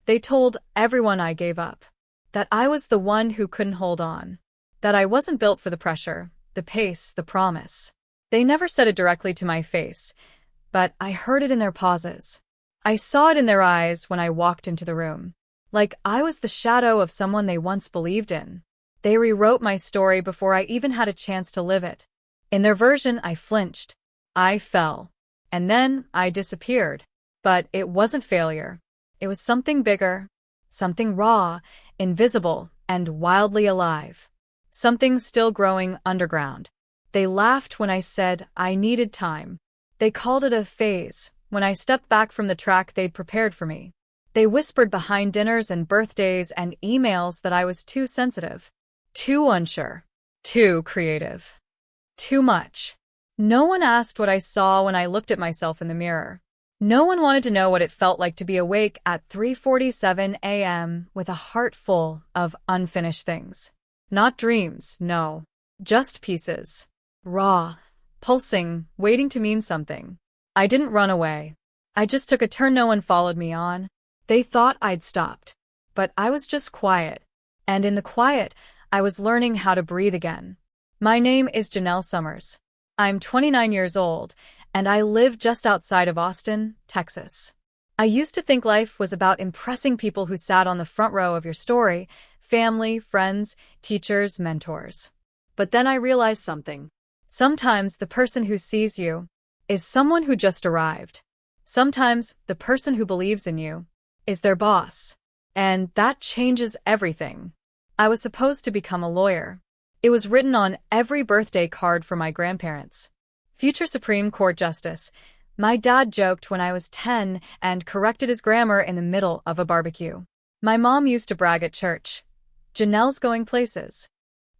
They told everyone I gave up, that I was the one who couldn't hold on, that I wasn't built for the pressure, the pace, the promise. They never said it directly to my face, but I heard it in their pauses. I saw it in their eyes when I walked into the room, like I was the shadow of someone they once believed in. They rewrote my story before I even had a chance to live it. In their version, I flinched. I fell. And then I disappeared. But it wasn't failure. It was something bigger, something raw, invisible, and wildly alive. Something still growing underground. They laughed when I said I needed time. They called it a phase when I stepped back from the track they'd prepared for me. They whispered behind dinners and birthdays and emails that I was too sensitive, too unsure, too creative, too much. No one asked what I saw when I looked at myself in the mirror. No one wanted to know what it felt like to be awake at 3:47 a.m. with a heart full of unfinished things. Not dreams, no. Just pieces. Raw, pulsing, waiting to mean something. I didn't run away. I just took a turn no one followed me on. They thought I'd stopped. But I was just quiet. And in the quiet, I was learning how to breathe again. My name is Janelle Summers. I'm 29 years old, and I live just outside of Austin, Texas. I used to think life was about impressing people who sat on the front row of your story, family, friends, teachers, mentors. But then I realized something. Sometimes the person who sees you is someone who just arrived. Sometimes the person who believes in you is their boss. And that changes everything. I was supposed to become a lawyer. It was written on every birthday card for my grandparents. Future Supreme Court Justice. My dad joked when I was 10 and corrected his grammar in the middle of a barbecue. My mom used to brag at church. Janelle's going places.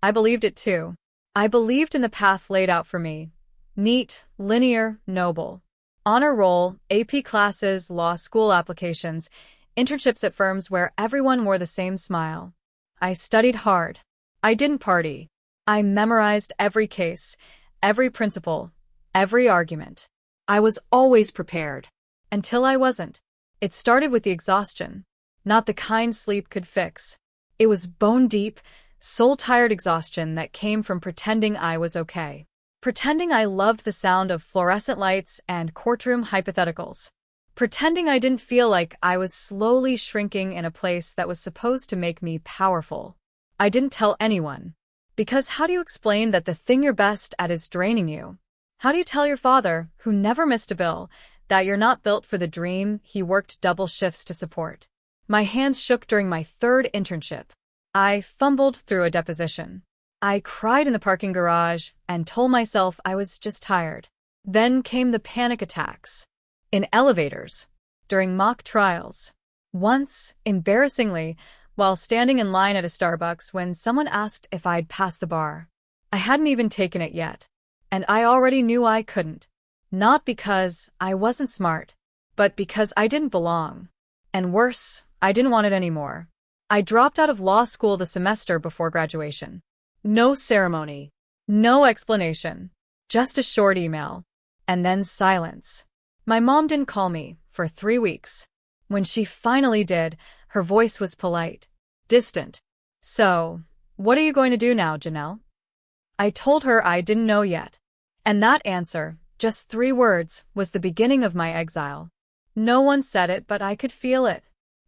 I believed it too. I believed in the path laid out for me. Neat, linear, noble. Honor roll, AP classes, law school applications, internships at firms where everyone wore the same smile. I studied hard. I didn't party. I memorized every case, every principle, every argument. I was always prepared. Until I wasn't. It started with the exhaustion. Not the kind sleep could fix. It was bone-deep, soul-tired exhaustion that came from pretending I was okay. Pretending I loved the sound of fluorescent lights and courtroom hypotheticals. Pretending I didn't feel like I was slowly shrinking in a place that was supposed to make me powerful. I didn't tell anyone. Because how do you explain that the thing you're best at is draining you? How do you tell your father, who never missed a bill, that you're not built for the dream he worked double shifts to support? My hands shook during my third internship. I fumbled through a deposition. I cried in the parking garage and told myself I was just tired. Then came the panic attacks. In elevators. During mock trials. Once, embarrassingly, while standing in line at a Starbucks when someone asked if I'd passed the bar. I hadn't even taken it yet. And I already knew I couldn't. Not because I wasn't smart, but because I didn't belong. And worse, I didn't want it anymore. I dropped out of law school the semester before graduation. No ceremony. No explanation. Just a short email. And then silence. My mom didn't call me for 3 weeks. When she finally did, her voice was polite, distant. So, what are you going to do now, Janelle? I told her I didn't know yet. And that answer, just 3 words, was the beginning of my exile. No one said it, but I could feel it.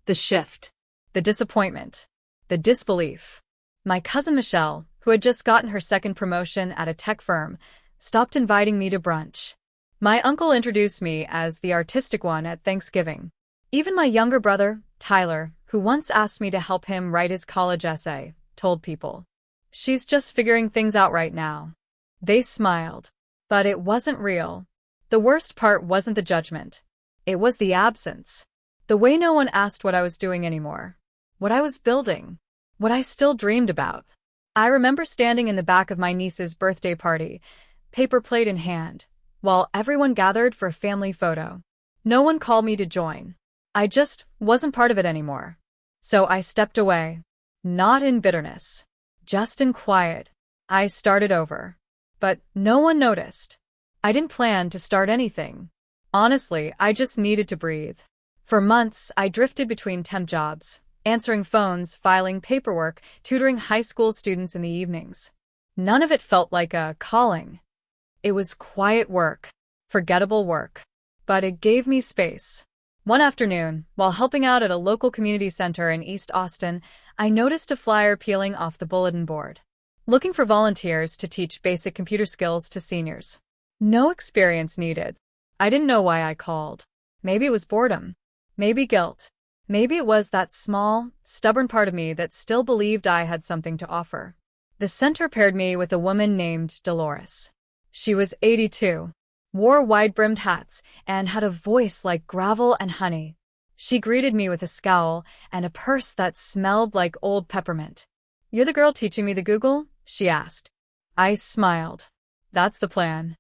The shift. The disappointment. The disbelief. My cousin Michelle, who had just gotten her second promotion at a tech firm, stopped inviting me to brunch. My uncle introduced me as the artistic one at Thanksgiving. Even my younger brother, Tyler, who once asked me to help him write his college essay, told people, "She's just figuring things out right now." They smiled. But it wasn't real. The worst part wasn't the judgment. It was the absence. The way no one asked what I was doing anymore. What I was building. What I still dreamed about. I remember standing in the back of my niece's birthday party, paper plate in hand, while everyone gathered for a family photo. No one called me to join. I just wasn't part of it anymore. So I stepped away. Not in bitterness. Just in quiet. I started over. But no one noticed. I didn't plan to start anything. Honestly, I just needed to breathe. For months, I drifted between temp jobs, answering phones, filing paperwork, tutoring high school students in the evenings. None of it felt like a calling. It was quiet work, forgettable work, but it gave me space. One afternoon, while helping out at a local community center in East Austin, I noticed a flyer peeling off the bulletin board, looking for volunteers to teach basic computer skills to seniors. No experience needed. I didn't know why I called. Maybe it was boredom. Maybe guilt. Maybe it was that small, stubborn part of me that still believed I had something to offer. The center paired me with a woman named Dolores. She was 82, wore wide-brimmed hats, and had a voice like gravel and honey. She greeted me with a scowl and a purse that smelled like old peppermint. "You're the girl teaching me the Google?" she asked. I smiled. That's the plan.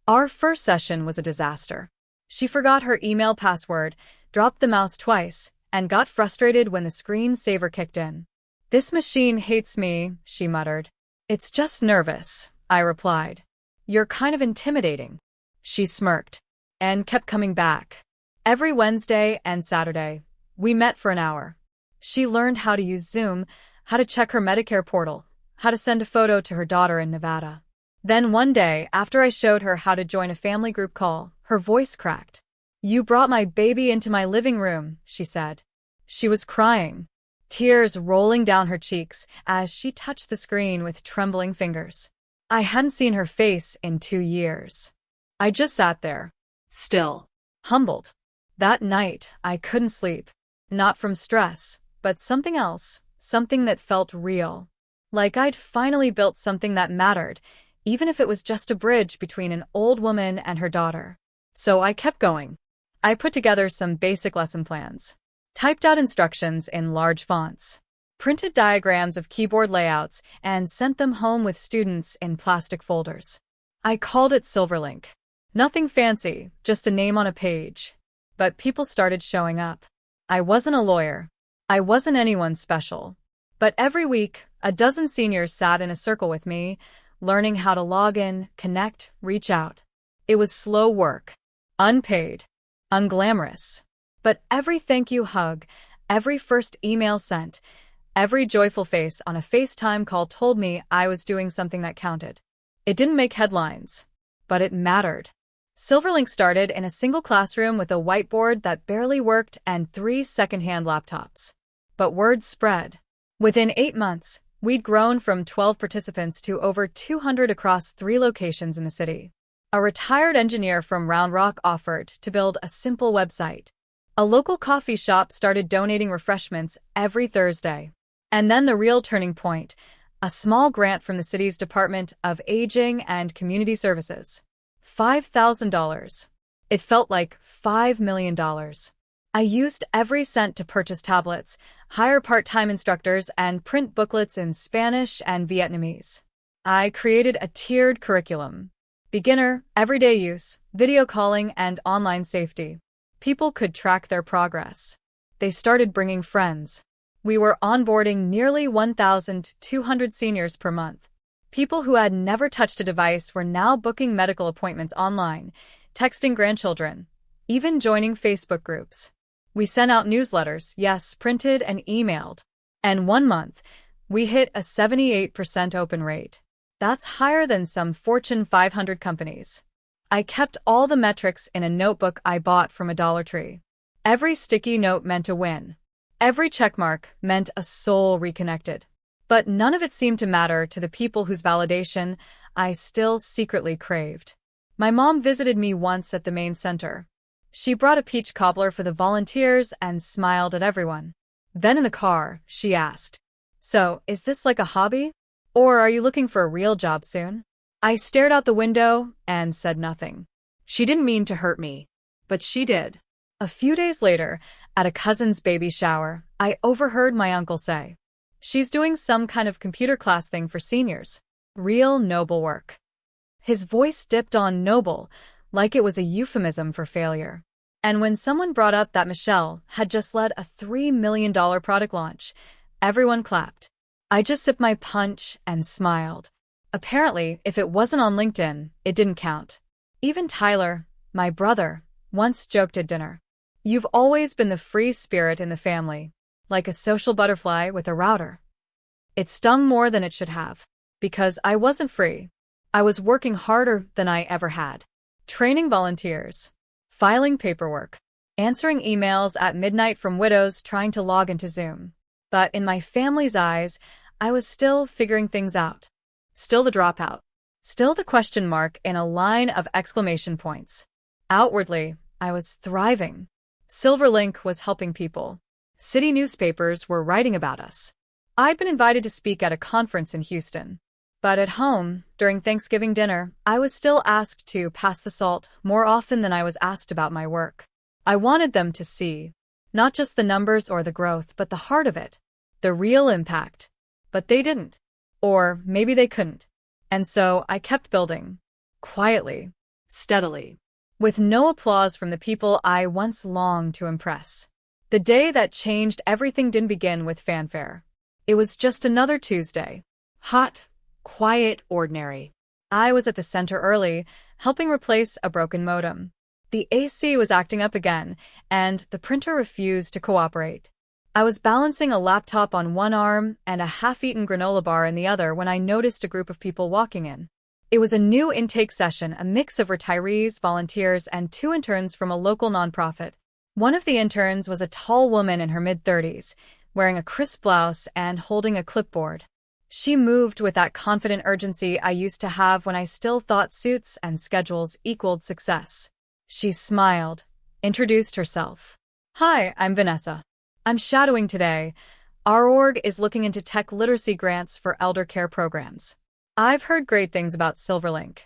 Our first session was a disaster. She forgot her email password, dropped the mouse twice, and got frustrated when the screensaver kicked in. "This machine hates me," she muttered. "It's just nervous," I replied. "You're kind of intimidating." She smirked and kept coming back. Every Wednesday and Saturday, we met for an hour. She learned how to use Zoom, how to check her Medicare portal, how to send a photo to her daughter in Nevada. Then one day, after I showed her how to join a family group call, her voice cracked. "You brought my baby into my living room," she said. She was crying, tears rolling down her cheeks as she touched the screen with trembling fingers. I hadn't seen her face in 2 years. I just sat there, still, humbled. That night, I couldn't sleep. Not from stress, but something else, something that felt real. Like I'd finally built something that mattered, even if it was just a bridge between an old woman and her daughter. So I kept going. I put together some basic lesson plans, typed out instructions in large fonts, printed diagrams of keyboard layouts, and sent them home with students in plastic folders. I called it Silverlink. Nothing fancy, just a name on a page. But people started showing up. I wasn't a lawyer. I wasn't anyone special. But every week, a dozen seniors sat in a circle with me, learning how to log in, connect, reach out. It was slow work, unpaid, unglamorous. But every thank you hug, every first email sent, every joyful face on a FaceTime call told me I was doing something that counted. It didn't make headlines, but it mattered. Silverlink started in a single classroom with a whiteboard that barely worked and 3 secondhand laptops. But word spread. Within 8 months, we'd grown from 12 participants to over 200 across 3 locations in the city. A retired engineer from Round Rock offered to build a simple website. A local coffee shop started donating refreshments every Thursday. And then the real turning point, a small grant from the city's Department of Aging and Community Services. $5,000. It felt like $5 million. I used every cent to purchase tablets, hire part-time instructors, and print booklets in Spanish and Vietnamese. I created a tiered curriculum. Beginner, everyday use, video calling, and online safety. People could track their progress. They started bringing friends. We were onboarding nearly 1,200 seniors per month. People who had never touched a device were now booking medical appointments online, texting grandchildren, even joining Facebook groups. We sent out newsletters, yes, printed and emailed. And 1 month, we hit a 78% open rate. That's higher than some Fortune 500 companies. I kept all the metrics in a notebook I bought from a Dollar Tree. Every sticky note meant a win. Every checkmark meant a soul reconnected. But none of it seemed to matter to the people whose validation I still secretly craved. My mom visited me once at the main center. She brought a peach cobbler for the volunteers and smiled at everyone. Then in the car, she asked, "So, is this like a hobby? Or are you looking for a real job soon?" I stared out the window and said nothing. She didn't mean to hurt me, but she did. A few days later, at a cousin's baby shower, I overheard my uncle say, "She's doing some kind of computer class thing for seniors. Real noble work." His voice dipped on noble, like it was a euphemism for failure. And when someone brought up that Michelle had just led a $3 million product launch, everyone clapped. I just sipped my punch and smiled. Apparently, if it wasn't on LinkedIn, it didn't count. Even Tyler, my brother, once joked at dinner, You've always been the free spirit in the family, like a social butterfly with a router. It stung more than it should have, because I wasn't free. I was working harder than I ever had. Training volunteers, filing paperwork, answering emails at midnight from widows trying to log into Zoom. But in my family's eyes, I was still figuring things out. Still the dropout. Still the question mark in a line of exclamation points. Outwardly, I was thriving. Silverlink was helping people. City newspapers were writing about us. I'd been invited to speak at a conference in Houston. But at home, during Thanksgiving dinner, I was still asked to pass the salt more often than I was asked about my work. I wanted them to see, not just the numbers or the growth, but the heart of it, the real impact. But they didn't. Or maybe they couldn't. And so I kept building. Quietly. Steadily. With no applause from the people I once longed to impress. The day that changed everything didn't begin with fanfare. It was just another Tuesday. Hot, quiet, ordinary. I was at the center early, helping replace a broken modem. The AC was acting up again, and the printer refused to cooperate. I was balancing a laptop on one arm and a half-eaten granola bar in the other when I noticed a group of people walking in. It was a new intake session, a mix of retirees, volunteers, and 2 interns from a local nonprofit. One of the interns was a tall woman in her mid-30s, wearing a crisp blouse and holding a clipboard. She moved with that confident urgency I used to have when I still thought suits and schedules equaled success. She smiled, introduced herself. Hi, I'm Vanessa. I'm shadowing today. Our org is looking into tech literacy grants for elder care programs. I've heard great things about Silverlink.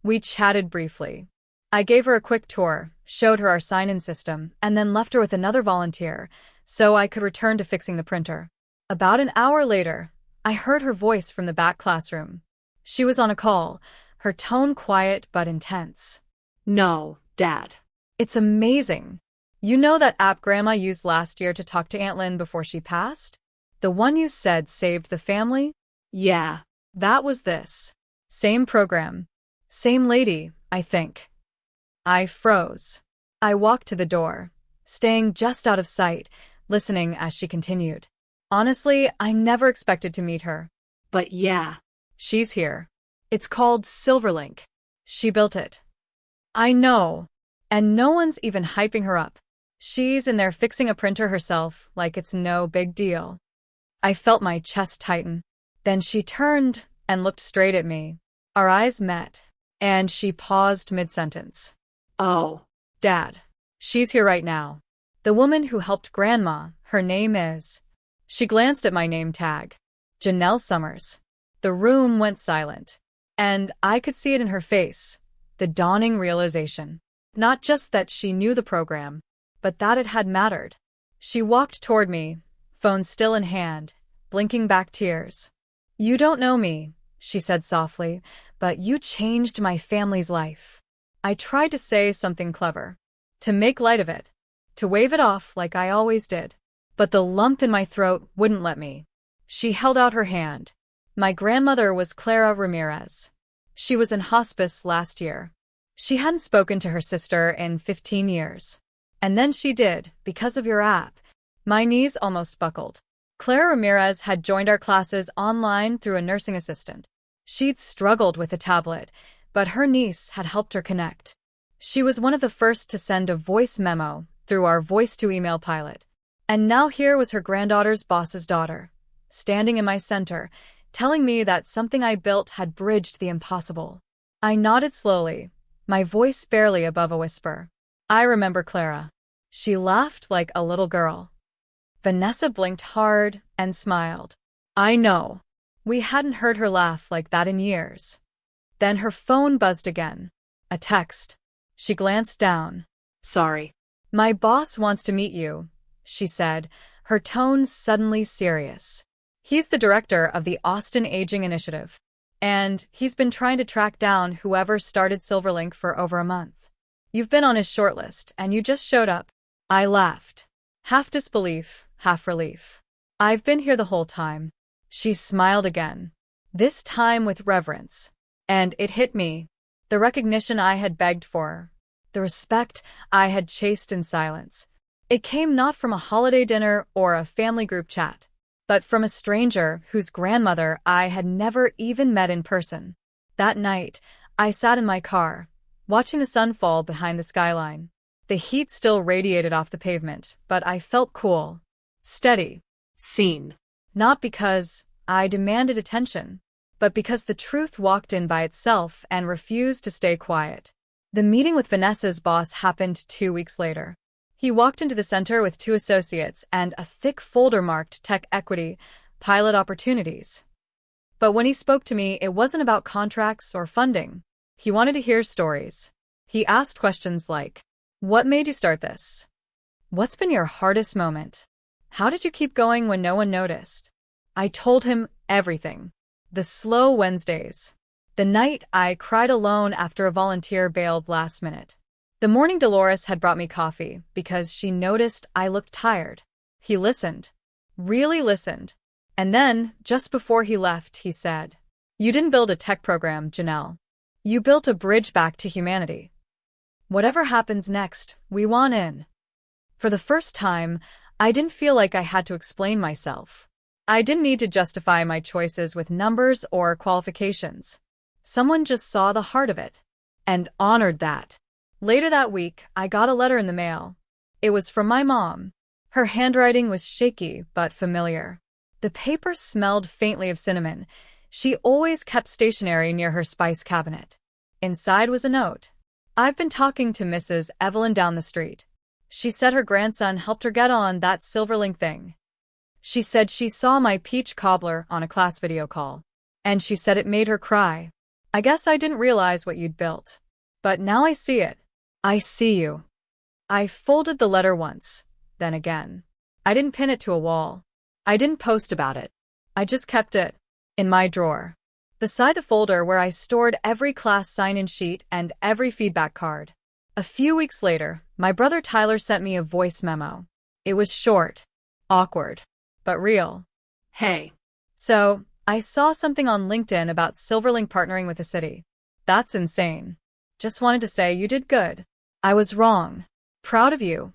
We chatted briefly. I gave her a quick tour, showed her our sign-in system, and then left her with another volunteer so I could return to fixing the printer. About an hour later, I heard her voice from the back classroom. She was on a call, her tone quiet but intense. No, Dad. It's amazing. You know that app Grandma used last year to talk to Aunt Lynn before she passed? The one you said saved the family? Yeah, that was this. Same program. Same lady, I think. I froze. I walked to the door, staying just out of sight, listening as she continued. Honestly, I never expected to meet her. But yeah, she's here. It's called Silverlink. She built it. I know. And no one's even hyping her up. She's in there fixing a printer herself like it's no big deal. I felt my chest tighten. Then she turned and looked straight at me. Our eyes met, and she paused mid-sentence. Oh, Dad. She's here right now. The woman who helped Grandma, her name is... She glanced at my name tag. Janelle Summers. The room went silent, and I could see it in her face, the dawning realization. Not just that she knew the program, but that it had mattered. She walked toward me, phone still in hand, blinking back tears. You don't know me, she said softly, but you changed my family's life. I tried to say something clever, to make light of it, to wave it off like I always did. But the lump in my throat wouldn't let me. She held out her hand. My grandmother was Clara Ramirez. She was in hospice last year. She hadn't spoken to her sister in 15 years. And then she did, because of your app. My knees almost buckled. Clara Ramirez had joined our classes online through a nursing assistant. She'd struggled with a tablet, but her niece had helped her connect. She was one of the first to send a voice memo through our voice-to-email pilot. And now here was her granddaughter's boss's daughter, standing in my center, telling me that something I built had bridged the impossible. I nodded slowly, my voice barely above a whisper. I remember Clara. She laughed like a little girl. Vanessa blinked hard and smiled. I know. We hadn't heard her laugh like that in years. Then her phone buzzed again. A text. She glanced down. Sorry. My boss wants to meet you, she said, her tone suddenly serious. He's the director of the Austin Aging Initiative, and he's been trying to track down whoever started Silverlink for over a month. You've been on his shortlist, and you just showed up. I laughed. Half disbelief, half relief. I've been here the whole time. She smiled again, this time with reverence. And it hit me. The recognition I had begged for. The respect I had chased in silence. It came not from a holiday dinner or a family group chat, but from a stranger whose grandmother I had never even met in person. That night, I sat in my car, watching the sun fall behind the skyline. The heat still radiated off the pavement, but I felt cool, steady, Seen. not because I demanded attention, but because the truth walked in by itself and refused to stay quiet. The meeting with Vanessa's boss happened 2 weeks later. He walked into the center with 2 associates and a thick folder marked Tech Equity, Pilot Opportunities. But when he spoke to me, it wasn't about contracts or funding. He wanted to hear stories. He asked questions like, "What made you start this? What's been your hardest moment? How did you keep going when no one noticed?" I told him everything. The slow Wednesdays. The night I cried alone after a volunteer bailed last minute. The morning Dolores had brought me coffee because she noticed I looked tired. He listened. Really listened. And then, just before he left, he said, "You didn't build a tech program, Janelle. You built a bridge back to humanity. Whatever happens next, we want in." For the first time, I didn't feel like I had to explain myself. I didn't need to justify my choices with numbers or qualifications. Someone just saw the heart of it and honored that. Later that week, I got a letter in the mail. It was from my mom. Her handwriting was shaky but familiar. The paper smelled faintly of cinnamon. She always kept stationery near her spice cabinet. Inside was a note. "I've been talking to Mrs. Evelyn down the street. She said her grandson helped her get on that Silverlink thing. She said she saw my peach cobbler on a class video call. And she said it made her cry. I guess I didn't realize what you'd built. But now I see it. I see you." I folded the letter once, then again. I didn't pin it to a wall. I didn't post about it. I just kept it in my drawer, beside the folder where I stored every class sign-in sheet and every feedback card. A few weeks later, my brother Tyler sent me a voice memo. It was short, awkward, but real. Hey. "So, I saw something on LinkedIn about Silverlink partnering with the city. That's insane. Just wanted to say you did good. I was wrong. Proud of you."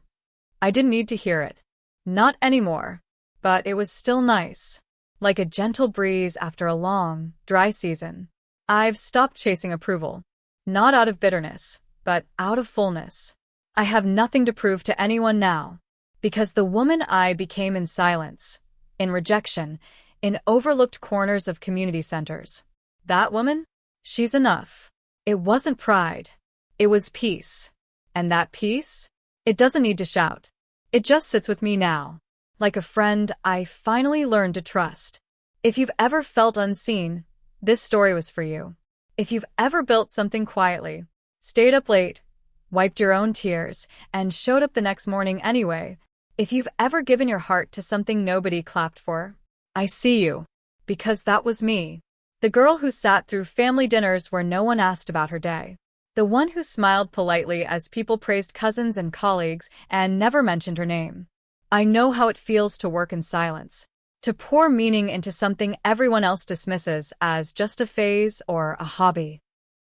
I didn't need to hear it. Not anymore. But it was still nice. Like a gentle breeze after a long, dry season. I've stopped chasing approval. Not out of bitterness, but out of fullness. I have nothing to prove to anyone now. Because the woman I became in silence, in rejection, in overlooked corners of community centers. That woman? She's enough. It wasn't pride. It was peace. And that peace? It doesn't need to shout. It just sits with me now. Like a friend I finally learned to trust. If you've ever felt unseen, this story was for you. If you've ever built something quietly, stayed up late, wiped your own tears, and showed up the next morning anyway, if you've ever given your heart to something nobody clapped for, I see you. Because that was me. The girl who sat through family dinners where no one asked about her day. The one who smiled politely as people praised cousins and colleagues and never mentioned her name. I know how it feels to work in silence, to pour meaning into something everyone else dismisses as just a phase or a hobby.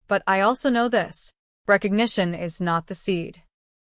But I also know this: recognition is not the seed.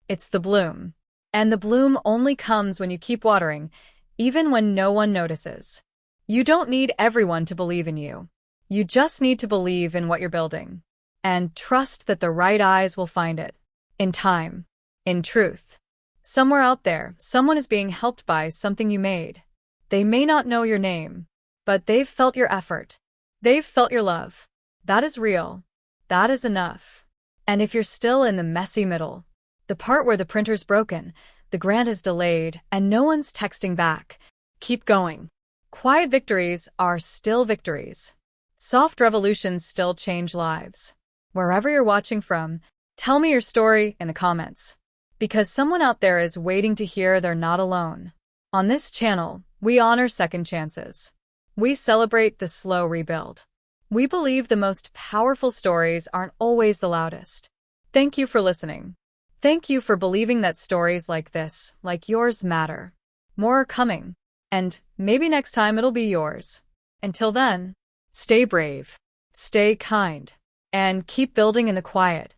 It's the bloom. And the bloom only comes when you keep watering, even when no one notices. You don't need everyone to believe in you. You just need to believe in what you're building. And trust that the right eyes will find it. In time. In truth. Somewhere out there, someone is being helped by something you made. They may not know your name, but they've felt your effort. They've felt your love. That is real. That is enough. And if you're still in the messy middle, the part where the printer's broken, the grant is delayed, and no one's texting back, keep going. Quiet victories are still victories. Soft revolutions still change lives. Wherever you're watching from, tell me your story in the comments. Because someone out there is waiting to hear they're not alone. On this channel, we honor second chances. We celebrate the slow rebuild. We believe the most powerful stories aren't always the loudest. Thank you for listening. Thank you for believing that stories like this, like yours, matter. More are coming. And maybe next time it'll be yours. Until then, stay brave, stay kind, and keep building in the quiet.